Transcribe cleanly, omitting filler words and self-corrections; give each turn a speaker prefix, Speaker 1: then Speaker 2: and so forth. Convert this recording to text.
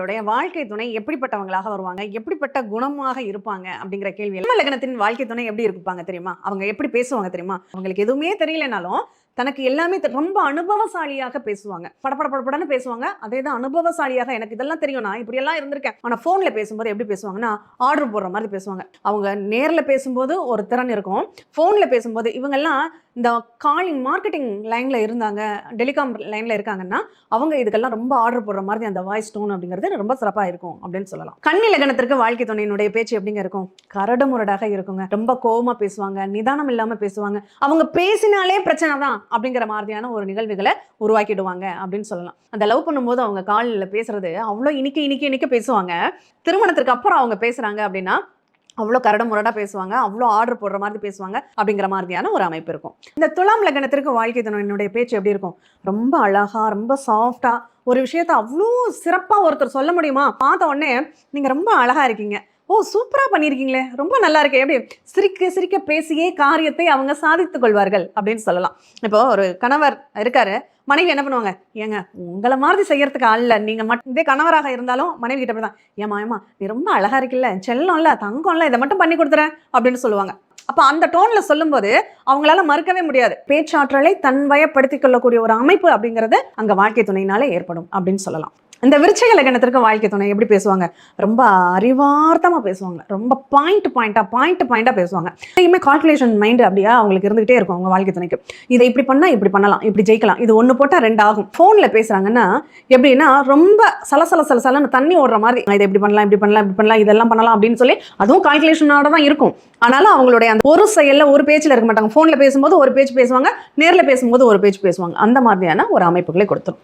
Speaker 1: உங்களுடைய வாழ்க்கை துணை எப்படிப்பட்டவங்களாக வருவாங்க? எப்படிப்பட்ட குணமாக இருப்பாங்க? அப்படிங்கிற கேள்வி. ஜென்ம லக்னத்தின் வாழ்க்கை துணை எப்படி இருப்பாங்க தெரியுமா? அவங்க எப்படி பேசுவாங்க தெரியுமா? அவங்களுக்கு எதுவுமே தெரியலனாலும், தனக்கு எல்லாமே ரொம்ப அனுபவசாலியாக பேசுவாங்க. படபட படபடன்னு பேசுவாங்க. அதேதான் அனுபவசாலியாக எனக்கு இதெல்லாம் தெரியும். நான் இப்படியெல்லாம் இருந்திருக்கேன். ஆனா ஃபோன்ல பேசும்போது எப்படி பேசுவாங்கன்னா, ஆர்டர் போடுற மாதிரி பேசுவாங்க. அவங்க நேர்ல பேசும்போது ஒரு திறன் இருக்கும். ஃபோன்ல பேசும்போது இவங்கெல்லாம் இந்த காலிங் மார்க்கெட்டிங் லைன்ல இருந்தாங்க, டெலிகாம் லைன்ல இருக்காங்கன்னா, அவங்க இதுக்கெல்லாம் ரொம்ப ஆர்டர் போடுற மாதிரி அந்த வாய்ஸ் டோன் அப்படிங்கிறது ரொம்ப சிறப்பா இருக்கும் அப்படின்னு சொல்லலாம். கன்னி லக்னத்திற்கு வாழ்க்கை துணையினுடைய பேச்சு எப்படிங்க இருக்கும்? கரடு முரடாக இருக்குங்க. ரொம்ப கோவமா பேசுவாங்க, நிதானம் இல்லாம பேசுவாங்க. அவங்க பேசினாலே பிரச்சனை தான் அப்படிங்கிற மாதிரியான ஒரு நிகழ்வுகளை உருவாக்கிடுவாங்க அப்படின்னு சொல்லலாம். அந்த லவ் பண்ணும்போது அவங்க காலில் பேசுறது அவ்வளோ இனிக்க பேசுவாங்க. திருமணத்திற்கு அப்புறம் அவங்க பேசுறாங்க அப்படின்னா அவ்வளோ கரடு முரடா பேசுவாங்க, அவ்வளோ ஆர்டர் போடுற மாதிரி பேசுவாங்க அப்படிங்கிற மாதிரியான ஒரு அமைப்பு இருக்கும். இந்த துலாம் லக்னத்திற்கு வாழ்க்கை துணையினுடைய பேச்சு எப்படி இருக்கும்? ரொம்ப அழகா, ரொம்ப சாஃப்டா ஒரு விஷயத்த அவ்வளோ சிறப்பாக ஒருத்தர் சொல்ல முடியுமா? பார்த்த உடனே நீங்கள் ரொம்ப அழகா இருக்கீங்க, ஓ சூப்பராக பண்ணியிருக்கீங்களே, ரொம்ப நல்லா இருக்கே, எப்படி சிரிக்க சிரிக்க பேசியே காரியத்தை அவங்க சாதித்துக் கொள்வார்கள் அப்படின்னு சொல்லலாம். இப்போ ஒரு கணவர் இருக்காரு, மனைவி என்ன பண்ணுவாங்க? ஏங்க உங்களை மாதிரி செய்யறதுக்கு அல்ல, நீங்க மட்டும் இதே கணவராக இருந்தாலும் மனைவி கிட்ட போய் தான், ஏமா நீ ரொம்ப அழகா இருக்குல்ல, செல்லம்ல, தங்கம்ல, இதை மட்டும் பண்ணி கொடுத்துறேன் அப்படின்னு சொல்லுவாங்க. அப்ப அந்த டோன்ல சொல்லும்போது அவங்களால மறுக்கவே முடியாது. பேச்சாற்றலை தன்வயப்படுத்திக் கொள்ளக்கூடிய ஒரு அமைப்பு அப்படிங்கிறது அங்க வாழ்க்கை துணையினால ஏற்படும் அப்படின்னு சொல்லலாம். இந்த விருச்சிக லக்னத்திற்கு வாழ்க்கை துணை எப்படி பேசுவாங்க? ரொம்ப அறிவார்த்தமா பேசுவாங்க, ரொம்ப பாயிண்டா பேசுவாங்க. எப்பயுமே கால்குலேஷன் மைண்ட் அப்படியா அவங்களுக்கு இருந்துகிட்டே இருக்கும் அவங்க வாழ்க்கை துணைக்கு. இதை இப்படி பண்ணா இப்படி பண்ணலாம், இப்படி ஜெயிக்கலாம், இது ஒன்று போட்டால் 2 ஆகும். ஃபோனில் பேசுறாங்கன்னா எப்படின்னா ரொம்ப சலசலன்னு தண்ணி ஓடுற மாதிரி, இதை இப்படி பண்ணலாம் இதெல்லாம் பண்ணலாம் அப்படின்னு சொல்லி அதுவும் கால்குலேஷனோட தான் இருக்கும். ஆனாலும் அவங்களுடைய அந்த ஒரு செயல்ல ஒரு பேச்சில் இருக்க மாட்டாங்க. ஃபோனில் பேசும்போது ஒரு பேச்சு பேசுவாங்க, நேரில் பேசும்போது ஒரு பேச்சு பேசுவாங்க. அந்த மாதிரியான ஒரு அமைப்புகளை கொடுத்துரும்.